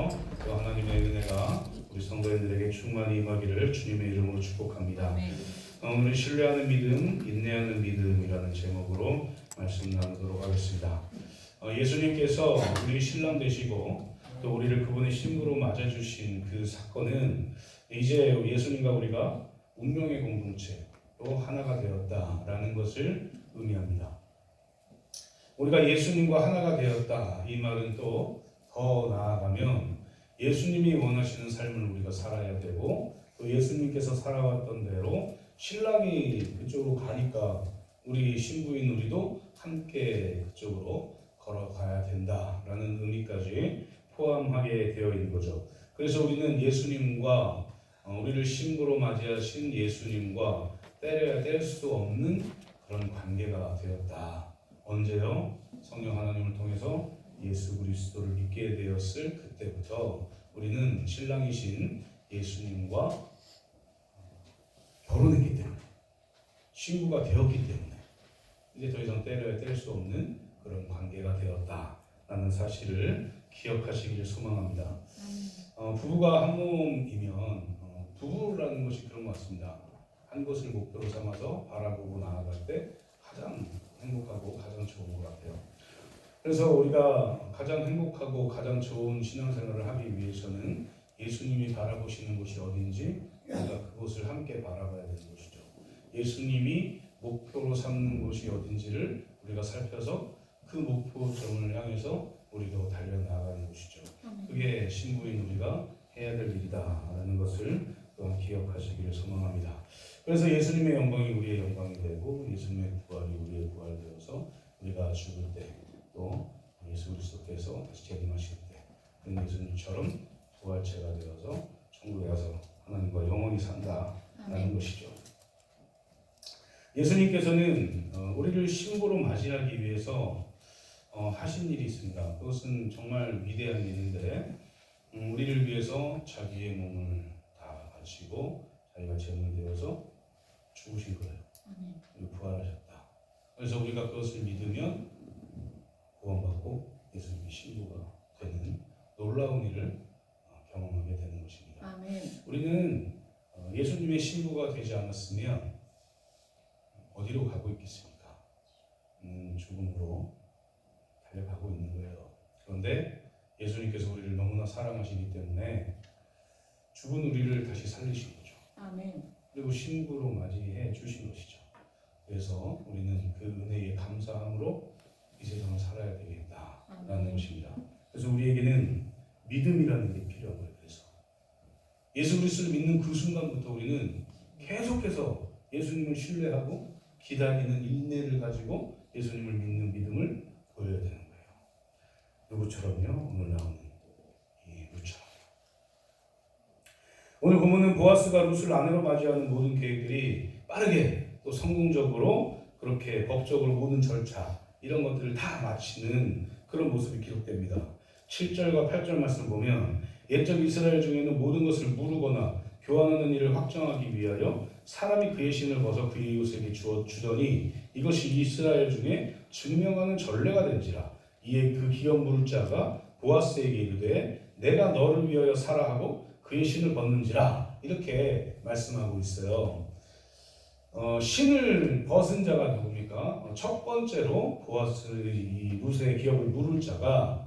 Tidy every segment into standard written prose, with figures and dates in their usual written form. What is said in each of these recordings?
또 하나님의 은혜가 우리 성도님들에게 충만히 임하기를 주님의 이름으로 축복합니다. 오늘 신뢰하는 믿음, 인내하는 믿음이라는 제목으로 말씀 나누도록 하겠습니다. 예수님께서 우리 신랑 되시고 또 우리를 그분의 신부로 맞아주신 그 사건은 이제 예수님과 우리가 운명의 공동체로 하나가 되었다라는 것을 의미합니다. 우리가 예수님과 하나가 되었다, 이 말은 또 더 나아가면 예수님이 원하시는 삶을 우리가 살아야 되고 또 예수님께서 살아왔던 대로 신랑이 그쪽으로 가니까 우리 신부인 우리도 함께 그쪽으로 걸어가야 된다라는 의미까지 포함하게 되어 있는 거죠. 그래서 우리는 예수님과 우리를 신부로 맞이하신 예수님과 떼려야 뗄 수 없는 그런 관계가 되었다. 언제요? 성령 하나님을 통해서 예수 그리스도를 믿게 되었을 그때부터 우리는 신랑이신 예수님과 결혼했기 때문에, 신부가 되었기 때문에 이제 더 이상 떼려야 뗄 수 없는 그런 관계가 되었다라는 사실을 기억하시기를 소망합니다. 부부가 한 몸이면 부부라는 것이 그런 것 같습니다. 한 곳을 목표로 삼아서 바라보고 나아갈 때 가장 행복하고 가장 좋은 것 같아요. 그래서 우리가 가장 행복하고 가장 좋은 신앙생활을 하기 위해서는 예수님이 바라보시는 곳이 어딘지 우리가 그곳을 함께 바라봐야 되는 것이죠. 예수님이 목표로 삼는 곳이 어딘지를 우리가 살펴서 그 목표점을 향해서 우리도 달려나가는 것이죠. 그게 신부인 우리가 해야 될 일이다라는 것을 또한 기억하시기를 소망합니다. 그래서 예수님의 영광이 우리의 영광이 되고 예수님의 부활이 우리의 부활이 되어서 우리가 죽을 때 또 예수 그리스도께서 다시 재림하실 때 그 예수님처럼 부활체가 되어서 천국에 가서 하나님과 영원히 산다라는 것이죠. 예수님께서는 우리를 신부로 맞이하기 위해서 하신 일이 있습니다. 그것은 정말 위대한 일인데 우리를 위해서 자기의 몸을 다 바치고 자기가 제물 되어서 죽으신 거예요. 그리고 부활하셨다. 그래서 우리가 그것을 믿으면 구원받고 예수님의 신부가 되는 놀라운 일을 경험하게 되는 것입니다. 아멘. 우리는 예수님의 신부가 되지 않았으면 어디로 가고 있겠습니까? 죽음으로 달려가고 있는 거예요. 그런데 예수님께서 우리를 너무나 사랑하시기 때문에 죽은 우리를 다시 살리신 거죠. 아멘. 그리고 신부로 맞이해 주신 것이죠. 그래서 우리는 그 은혜에 감사함으로 이 세상을 살아야 되겠다라는 것입니다. 그래서 우리에게는 믿음이라는 게 필요한 거예요. 그래서 예수 그리스도를 믿는 그 순간부터 우리는 계속해서 예수님을 신뢰하고 기다리는 인내를 가지고 예수님을 믿는 믿음을 보여야 되는 거예요. 누구처럼요? 오늘 나오는 이 룻처럼. 오늘 본문은 보아스가 룻을 아내로 맞이하는 모든 계획들이 빠르게 또 성공적으로 그렇게 법적으로 모든 절차 이런 것들을 다 마치는 그런 모습이 기록됩니다. 7절과 8절 말씀을 보면 옛적 이스라엘 중에는 모든 것을 무르거나 교환하는 일을 확정하기 위하여 사람이 그의 신을 벗어 그의 이웃에게 주더니 이것이 이스라엘 중에 증명하는 전례가 된지라. 이에 그 기업 물을 자가 보아스에게 이르되 내가 너를 위하여 사라 하고 그의 신을 벗는지라. 이렇게 말씀하고 있어요. 신을 벗은 자가 누굽니까? 첫 번째로 보아스 이 룻의 기업을 물을 자가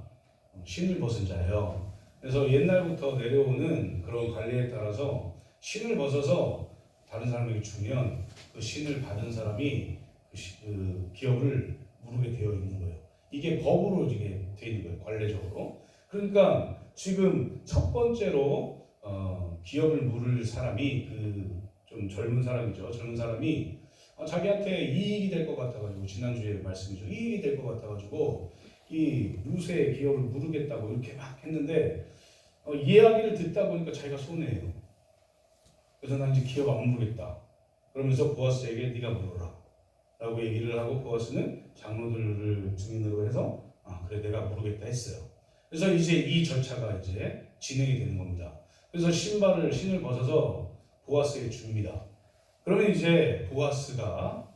신을 벗은 자예요. 그래서 옛날부터 내려오는 그런 관례에 따라서 신을 벗어서 다른 사람에게 주면 그 신을 받은 사람이 그 기업을 무르게 되어 있는 거예요. 이게 법으로 이게 되어 있는 거예요. 관례적으로. 그러니까 지금 첫 번째로 기업을 물을 사람이 그 좀 젊은 사람이죠. 젊은 사람이 자기한테 이익이 될 것 같아가지고 지난주에 말씀이죠. 이익이 될 것 같아가지고 이 룻의 기업을 무르겠다고 이렇게 막 했는데 이야기를 듣다 보니까 자기가 손해예요. 그래서 난 이제 기업 안 무르겠다. 그러면서 보아스에게 네가 물어라 라고 얘기를 하고 보아스는 장로들을 증인으로 해서 그래 내가 무르겠다 했어요. 그래서 이제 이 절차가 이제 진행이 되는 겁니다. 그래서 신을 벗어서 보아스에게 줍니다. 그러면 이제 보아스가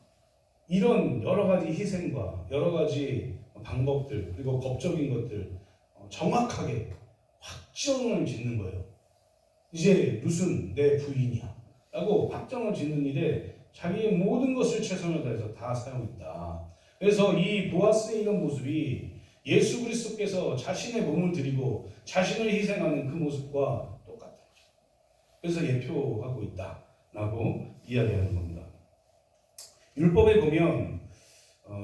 이런 여러 가지 희생과 여러 가지 방법들 그리고 법적인 것들 정확하게 확 확정을 짓는 거예요. 이제 룻은 내 부인이야 라고 확정을 짓는 일에 자기의 모든 것을 최선을 다해서 다 사용했다. 그래서 이 보아스의 이런 모습이 예수 그리스도께서 자신의 몸을 드리고 자신을 희생하는 그 모습과 똑같아요. 그래서 예표하고 있다라고 이야기하는 겁니다. 율법에 보면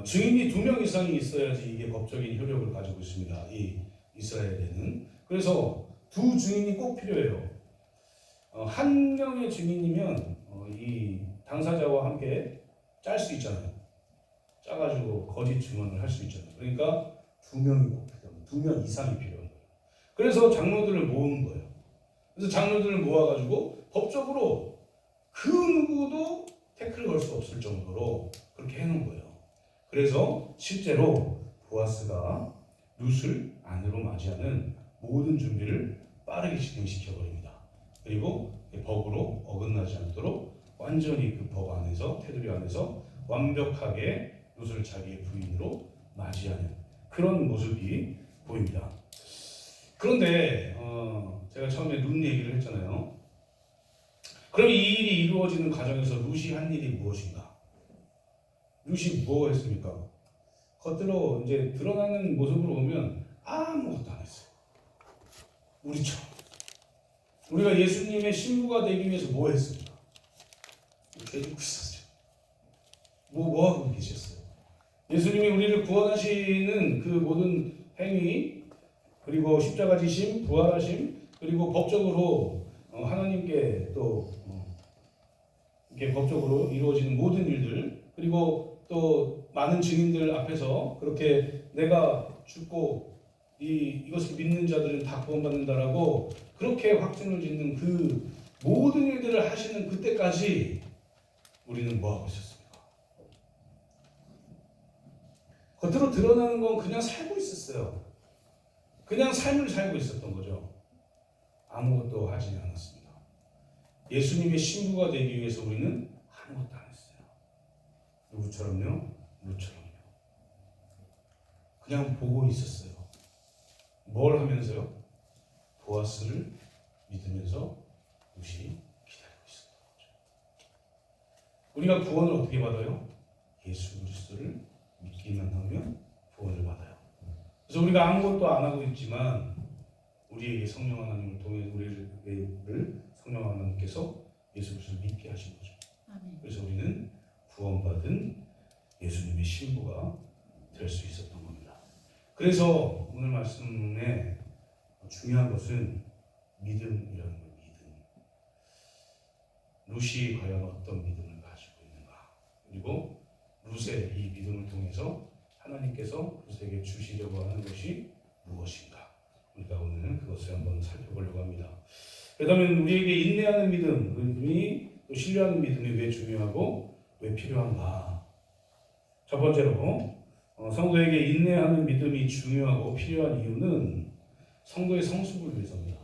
증인이 2명 이상이 있어야지 이게 법적인 효력을 가지고 있습니다. 이 이스라엘에는. 그래서 2 증인이 꼭 필요해요. 1명의 증인이면 이 당사자와 함께 짤 수 있잖아요. 짜가지고 거짓 증언을 할 수 있잖아요. 그러니까 2명이 꼭 필요합니다. 2명 이상이 필요한 거예요. 그래서 장로들을 모은 거예요. 그래서 장로들을 모아가지고 법적으로 그 누구도 태클을 걸 수 없을 정도로 그렇게 해놓은 거예요. 그래서 실제로 보아스가 룻을 아내로 맞이하는 모든 준비를 빠르게 진행시켜버립니다. 그리고 법으로 어긋나지 않도록 완전히 그 법 안에서, 테두리 안에서 완벽하게 룻을 자기의 부인으로 맞이하는 그런 모습이 보입니다. 그런데 제가 처음에 룻 얘기를 했잖아요. 그럼 이 일이 이루어지는 과정에서 룻이 한 일이 무엇인가? 룻이 뭐 했습니까? 겉으로 이제 드러나는 모습으로 보면 아무것도 안 했어요. 우리처럼. 우리가 예수님의 신부가 되기 위해서 뭐 했습니까? 계속 있었죠. 뭐 하고 계셨어요? 예수님이 우리를 구원하시는 그 모든 행위, 그리고 십자가 지심, 부활하심, 그리고 법적으로 하나님께 또 이렇게 법적으로 이루어지는 모든 일들, 그리고 또 많은 증인들 앞에서 그렇게 내가 죽고 이것을 믿는 자들은 다 구원받는다라고 그렇게 확증을 짓는 그 모든 일들을 하시는 그때까지 우리는 뭐 하고 있었습니까? 겉으로 드러나는 건 그냥 살고 있었어요. 그냥 삶을 살고 있었던 거죠. 아무것도 하지 않았습니다. 예수님의 신부가 되기 위해서 우리는 아무것도 안 했어요. 누구처럼요? 룻처럼요. 그냥 보고 있었어요. 뭘 하면서요? 보아스를 믿으면서 룻이 기다리고 있었던 거죠. 우리가 구원을 어떻게 받아요? 예수 그리스도를 믿기만 하면 구원을 받아요. 그래서 우리가 아무것도 안 하고 있지만 우리에게 성령 하나님을 통해 우리를 성령 하나님께서 예수 그리스도를 믿게 하신 거죠. 그래서 우리는 구원받은 예수님의 신부가 될 수 있었던 겁니다. 그래서 오늘 말씀에 중요한 것은 믿음이라는 거예요. 믿음. 룻이 과연 어떤 믿음을 가지고 있는가? 그리고 룻의 이 믿음을 통해서 하나님께서 룻에게 주시려고 하는 것이 무엇인가? 우리가 오늘 그것을 한번 살펴보려고 합니다. 그렇다면 우리에게 인내하는 믿음이 또 신뢰하는 믿음이 왜 중요하고 왜 필요한가? 첫 번째로 성도에게 인내하는 믿음이 중요하고 필요한 이유는 성도의 성숙을 위해서입니다.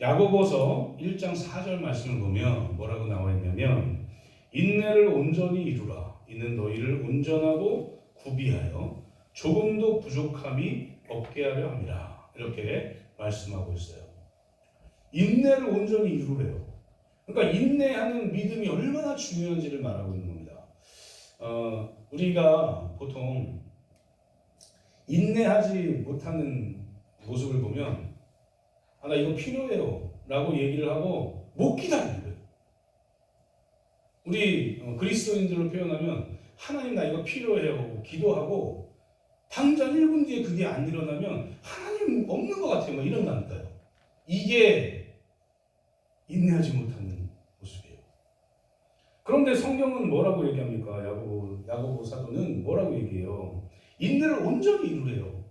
야고보서 1장 4절 말씀을 보면 뭐라고 나와 있냐면 인내를 온전히 이루라. 이는 너희를 온전하고 구비하여 조금도 부족함이 없게 하려 함이라. 이렇게 말씀하고 있어요. 인내를 온전히 이루래요. 그러니까 인내하는 믿음이 얼마나 중요한지를 말하고 있는 겁니다. 우리가 보통 인내하지 못하는 모습을 보면 나 이거 필요해요 라고 얘기를 하고 못 기다리는 거예요. 우리 그리스도인들을 표현하면 하나님 나 이거 필요해요 기도하고 당장 1분 뒤에 그게 안 일어나면 하나님 없는 것 같아요 막 이런다니까요. 이게 인내하지 못하는 모습이에요. 그런데 성경은 뭐라고 얘기합니까? 야고보 사도는 뭐라고 얘기해요? 인내를 온전히 이루래요.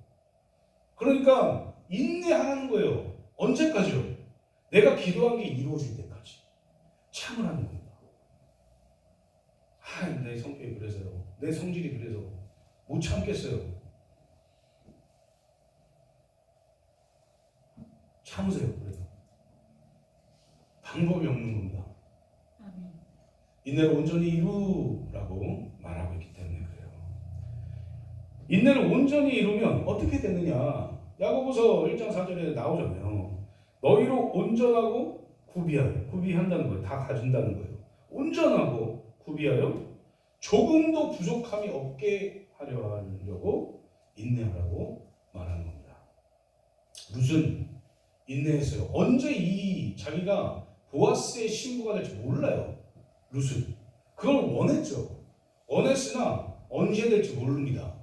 그러니까 인내하는 거예요. 언제까지요? 내가 기도한 게 이루어질 때까지 참으라는 겁니다. 내 성격이 그래서요. 내 성질이 그래서 못 참겠어요. 참으세요. 그래서 방법이 없는 겁니다. 인내를 온전히 이루라고 말하고 있기 때문에 그래요. 인내를 온전히 이루면 어떻게 되느냐? 뭐냐? 야고보서 1장 4절에 나오잖아요. 너희로 온전하고 구비하여, 구비한다는 거예요. 다 가진다는 거예요. 온전하고 구비하여 조금도 부족함이 없게 하려 하려고 인내하라고 말하는 겁니다. 무슨 인내했어요? 언제 이 자기가 보아스의 신부가 될지 몰라요. 룻은 그걸 원했죠. 원했으나 언제 될지 모릅니다.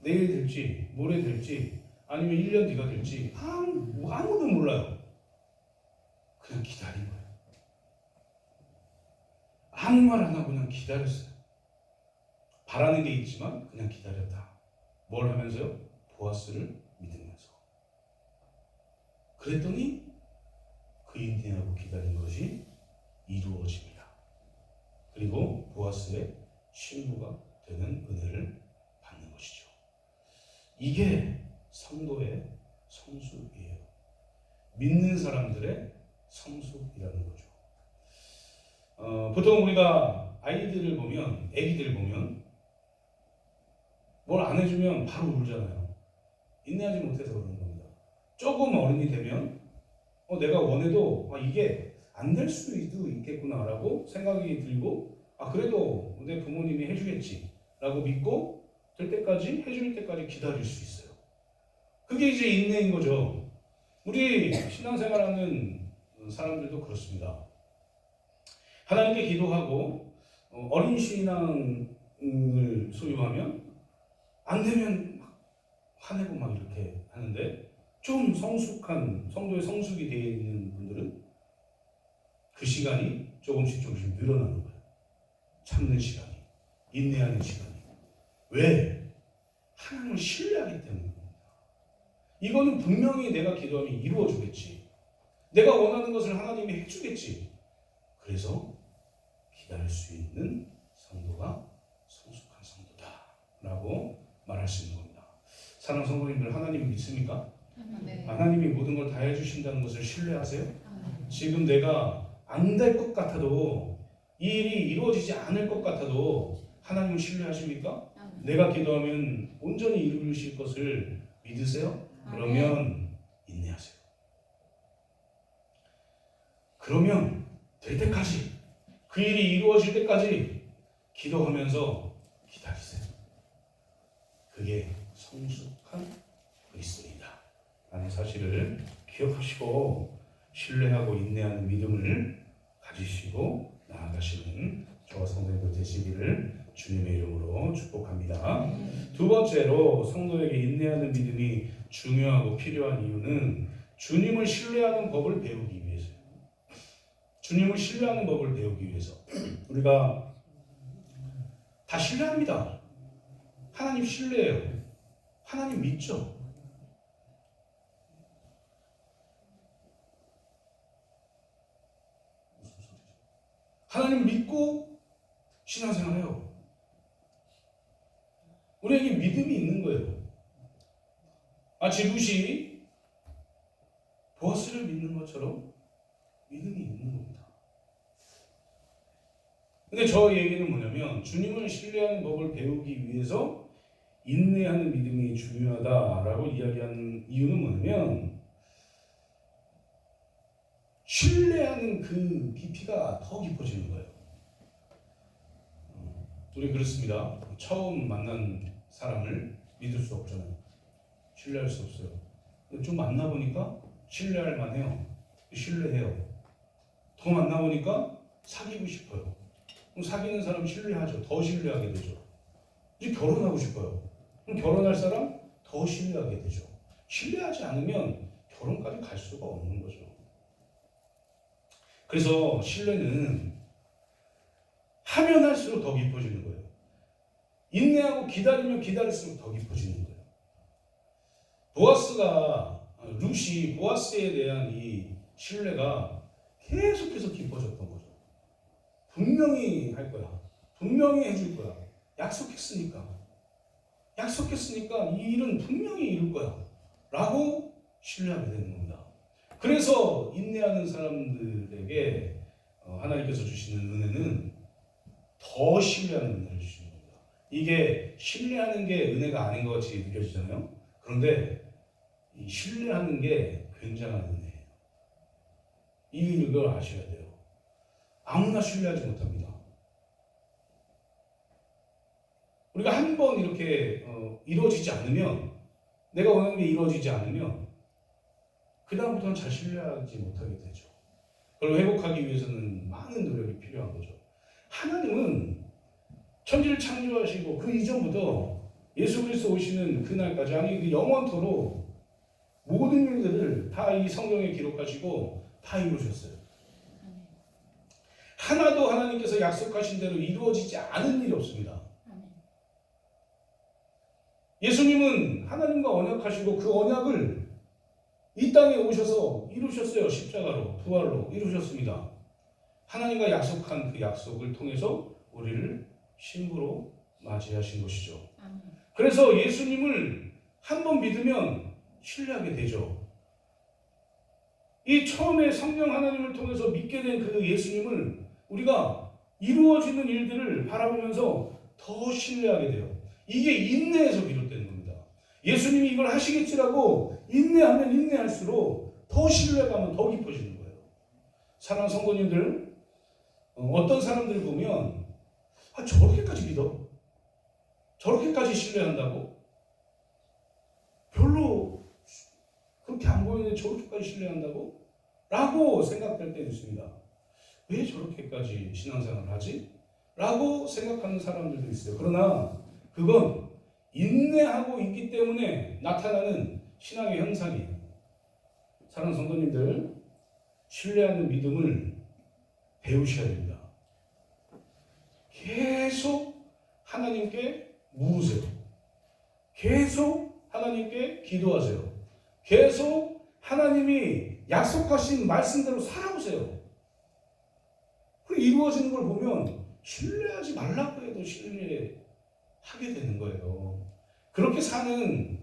내일 될지 모레 될지 아니면 1년 뒤가 될지 아무도 몰라요. 그냥 기다린 거예요. 아무 말 안 하고 그냥 기다렸어요. 바라는 게 있지만 그냥 기다렸다. 뭘 하면서요? 보아스를 믿으면서. 그랬더니 그 인내하고 기다린 것이 이루어집니다. 그리고 보아스의 신부가 되는 은혜를 받는 것이죠. 이게 성도의 성숙이에요. 믿는 사람들의 성숙이라는 거죠. 보통 우리가 아이들을 보면, 아기들을 보면 뭘 안 해주면 바로 울잖아요. 인내하지 못해서 그러는 겁니다. 조금 어른이 되면 내가 원해도 이게 안 될 수도 있겠구나라고 생각이 들고 그래도 내 부모님이 해주겠지 라고 믿고 될 때까지, 해줄 때까지 기다릴 수 있어요. 그게 이제 인내인 거죠. 우리 신앙생활하는 사람들도 그렇습니다. 하나님께 기도하고 어린 신앙을 소유하면 안 되면 막 화내고 막 이렇게 하는데, 좀 성숙한 성도의 성숙이 되어 있는 분들은 그 시간이 조금씩 늘어나는 거예요. 참는 시간이, 인내하는 시간이. 왜? 하나님을 신뢰하기 때문입니다. 이거는 분명히 내가 기도하면 이루어주겠지. 내가 원하는 것을 하나님이 해주겠지. 그래서 기다릴 수 있는 성도가 성숙한 성도다라고 말할 수 있는 겁니다. 사랑하는 성도님들, 하나님 믿습니까? 네. 하나님이 모든 걸 다 해주신다는 것을 신뢰하세요? 지금 내가 안 될 것 같아도, 이 일이 이루어지지 않을 것 같아도 하나님을 신뢰하십니까? 내가 기도하면 온전히 이루실 것을 믿으세요? 그러면 인내하세요. 그러면 될 때까지, 그 일이 이루어질 때까지 기도하면서 기다리세요. 그게 성숙한 그리스도인이다 라는 사실을 기억하시고 신뢰하고 인내하는 믿음을 가지시고 나아가시는 저와 성도님들 되시기를 주님의 이름으로 축복합니다. 두 번째로 성도에게 인내하는 믿음이 중요하고 필요한 이유는 주님을 신뢰하는 법을 배우기 위해서요. 주님을 신뢰하는 법을 배우기 위해서. 우리가 다 신뢰합니다. 하나님 신뢰해요. 하나님 믿죠. 하나님 믿고 신앙생활해요. 우리에게 믿음이 있는 거예요. 룻이 보아스를 믿는 것처럼 믿음이 있는 겁니다. 근데 저 얘기는 뭐냐면, 주님을 신뢰하는 법을 배우기 위해서 인내하는 믿음이 중요하다라고 이야기하는 이유는 뭐냐면, 신뢰하는 그 깊이가 더 깊어지는 거예요. 우리 그렇습니다. 처음 만난 사람을 믿을 수 없잖아요. 신뢰할 수 없어요. 좀 만나보니까 신뢰할 만해요. 신뢰해요. 더 만나보니까 사귀고 싶어요. 그럼 사귀는 사람 신뢰하죠. 더 신뢰하게 되죠. 이제 결혼하고 싶어요. 그럼 결혼할 사람 더 신뢰하게 되죠. 신뢰하지 않으면 결혼까지 갈 수가 없는 거죠. 그래서 신뢰는 하면 할수록 더 깊어지는 거예요. 인내하고 기다리면 기다릴수록 더 깊어지는 거예요. 룻이 보아스에 대한 이 신뢰가 계속해서 깊어졌던 거죠. 분명히 할 거야. 분명히 해줄 거야. 약속했으니까 이 일은 분명히 이룰 거야 라고 신뢰하게 되는 겁니다. 그래서 인내하는 사람들에게 하나님께서 주시는 은혜는 더 신뢰하는 은혜를 주시는 겁니다. 이게 신뢰하는 게 은혜가 아닌 것 같이 느껴지잖아요. 그런데 이 신뢰하는 게 굉장한 은혜예요. 이걸 아셔야 돼요. 아무나 신뢰하지 못합니다. 우리가 한 번 이렇게 이루어지지 않으면, 내가 원하는 게 이루어지지 않으면 그 다음부터는 잘 신뢰하지 못하게 되죠. 그걸 회복하기 위해서는 많은 노력이 필요한 거죠. 하나님은 천지를 창조하시고 그 이전부터 예수 그리스도 오시는 그날까지, 아니 그 영원토록 모든 일들을 다 이 성경에 기록하시고 다 이루셨어요. 하나도 하나님께서 약속하신 대로 이루어지지 않은 일이 없습니다. 예수님은 하나님과 언약하시고 그 언약을 이 땅에 오셔서 이루셨어요. 십자가로, 부활로 이루셨습니다. 하나님과 약속한 그 약속을 통해서 우리를 신부로 맞이하신 것이죠. 그래서 예수님을 한 번 믿으면 신뢰하게 되죠. 이 처음에 성령 하나님을 통해서 믿게 된 그 예수님을 우리가 이루어지는 일들을 바라보면서 더 신뢰하게 돼요. 이게 인내에서 비롯되는 겁니다. 예수님이 이걸 하시겠지라고 인내하면 인내할수록 더 신뢰감은 더 깊어지는 거예요. 사랑하는 성도님들, 어떤 사람들 보면 저렇게까지 믿어? 저렇게까지 신뢰한다고? 별로 그렇게 안 보이는데 저렇게까지 신뢰한다고? 라고 생각될 때 있습니다. 왜 저렇게까지 신앙생활을 하지? 라고 생각하는 사람들도 있어요. 그러나 그건 인내하고 있기 때문에 나타나는 신앙의 현상이에요. 사랑하는 성도님들, 신뢰하는 믿음을 배우셔야 됩니다. 계속 하나님께 물으세요. 계속 하나님께 기도하세요. 계속 하나님이 약속하신 말씀대로 살아보세요. 그리고 이루어지는 걸 보면 신뢰하지 말라고 해도 신뢰하게 되는 거예요. 그렇게 사는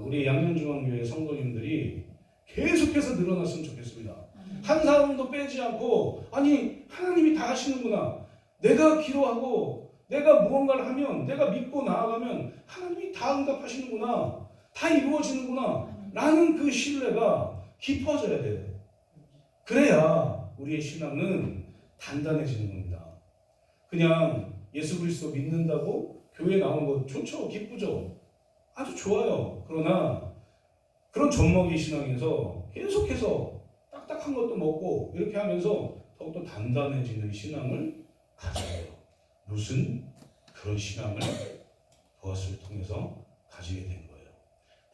우리 양념중앙교회 성도님들이 계속해서 늘어났으면 좋겠습니다. 한 사람도 빼지 않고, 아니 하나님이 다 하시는구나, 내가 기도하고 내가 무언가를 하면, 내가 믿고 나아가면 하나님이 다 응답하시는구나, 다 이루어지는구나 라는 그 신뢰가 깊어져야 돼요. 그래야 우리의 신앙은 단단해지는 겁니다. 그냥 예수 그리스도 믿는다고 교회 나오는 거 좋죠, 기쁘죠, 아주 좋아요. 그러나 그런 젖먹이 신앙에서 계속해서 딱딱한 것도 먹고 이렇게 하면서 더욱더 단단해지는 신앙을 가져야 해요. 무슨 그런 신앙을 보아스를 통해서 가지게 된 거예요.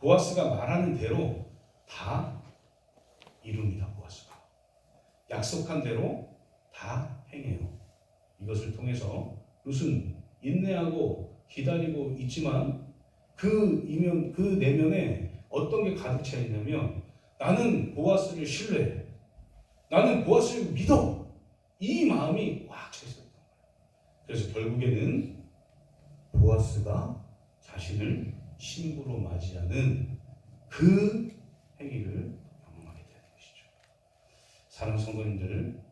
보아스가 말하는 대로 다 이룹니다. 보아스가 약속한 대로 다 행해요. 이것을 통해서 룻은 인내하고 기다리고 있지만 그 내면에 어떤 게 가득 차 있냐면, 나는 보아스를 신뢰해, 나는 보아스를 믿어, 이 마음이 꽉 차 있었던 거예요. 그래서 결국에는 보아스가 자신을 신부로 맞이하는 그 행위를 경험하게 되는 것이죠. 사랑하는 성도님들,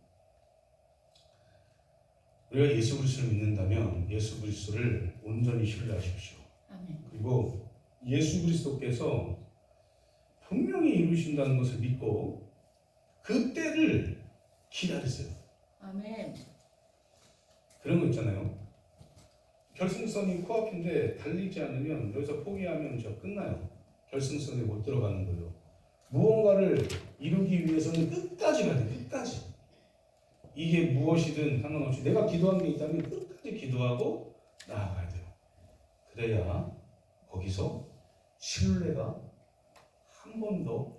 우리가 예수 그리스도를 믿는다면 예수 그리스도를 온전히 신뢰하십시오. 그리고 예수 그리스도께서 분명히 이루신다는 것을 믿고 그 때를 기다리세요. 아멘. 그런 거 있잖아요. 결승선이 코앞인데 달리지 않으면, 여기서 포기하면 저 끝나요. 결승선에 못 들어가는 거예요. 무언가를 이루기 위해서는 끝까지 가야 돼. 끝까지. 이게 무엇이든 상관없이 내가 기도한 게 있다면 끝까지 기도하고 나아가야 돼요. 그래야 거기서 신뢰가 한 번 더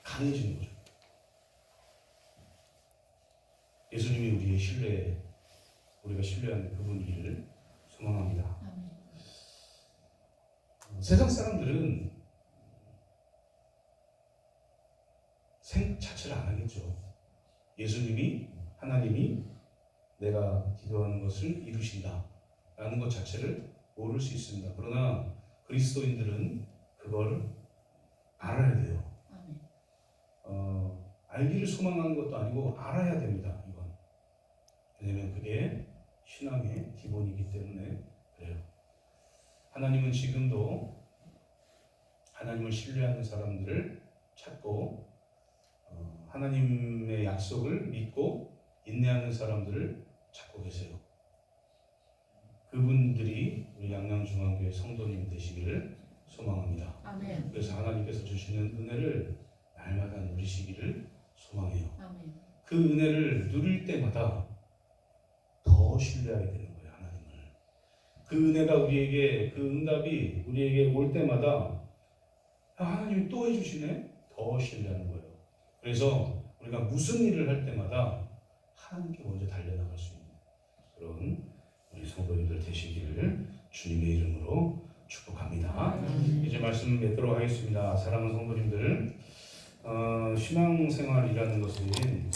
강해지는 거죠. 예수님이 우리의 신뢰, 우리가 신뢰하는 그분이기를 소망합니다. 세상 사람들은 생 자체를 안 하겠죠. 예수님이, 하나님이 내가 기도하는 것을 이루신다 라는 것 자체를 모를 수 있습니다. 그러나 그리스도인들은 그걸 알아야 돼요. 알기를 소망하는 것도 아니고 알아야 됩니다. 이건. 왜냐하면 그게 신앙의 기본이기 때문에 그래요. 하나님은 지금도 하나님을 신뢰하는 사람들을 찾고 하나님의 약속을 믿고 인내하는 사람들을 찾고 계세요. 그분들이 우리 양양중앙교회 성도님 되시기를 소망합니다. 아멘. 그래서 하나님께서 주시는 은혜를 날마다 누리시기를 소망해요. 아멘. 그 은혜를 누릴 때마다 더 신뢰하게 되는 거예요, 하나님을. 그 은혜가 우리에게, 그 응답이 우리에게 올 때마다 하나님이 또 해주시네? 더 신뢰하는 거예요. 그래서 우리가 무슨 일을 할 때마다 하나님께 먼저 달려나갈 수 있는 그런 우리 성도님들 되시기를 주님의 이름으로 축복합니다. 이제 말씀 맺도록 하겠습니다. 사랑하는 성도님들, 신앙생활이라는 것은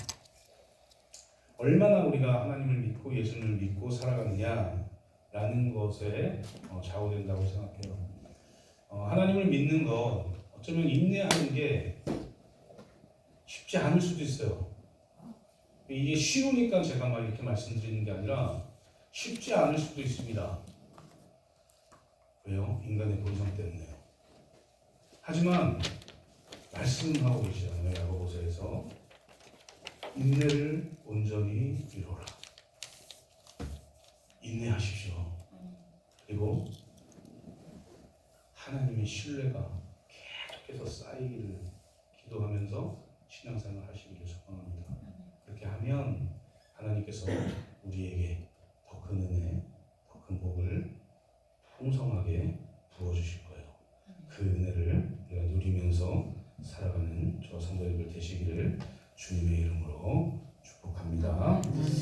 얼마나 우리가 하나님을 믿고 예수님을 믿고 살아가느냐라는 것에 좌우된다고 생각해요. 하나님을 믿는 것, 어쩌면 인내하는 게 쉽지 않을 수도 있어요. 이게 쉬우니까 제가 막 이렇게 말씀드리는 게 아니라 쉽지 않을 수도 있습니다. 왜요? 인간의 본성 때문에요. 하지만 말씀하고 계시잖아요. 야고보서에서 인내를 온전히 이루라. 인내하십시오. 그리고 하나님의 신뢰가 계속해서 쌓이기를 기도하면서 신앙생활 하시기를 소망합니다. 그렇게 하면 하나님께서 우리에게 더 큰 은혜, 더 큰 복을 풍성하게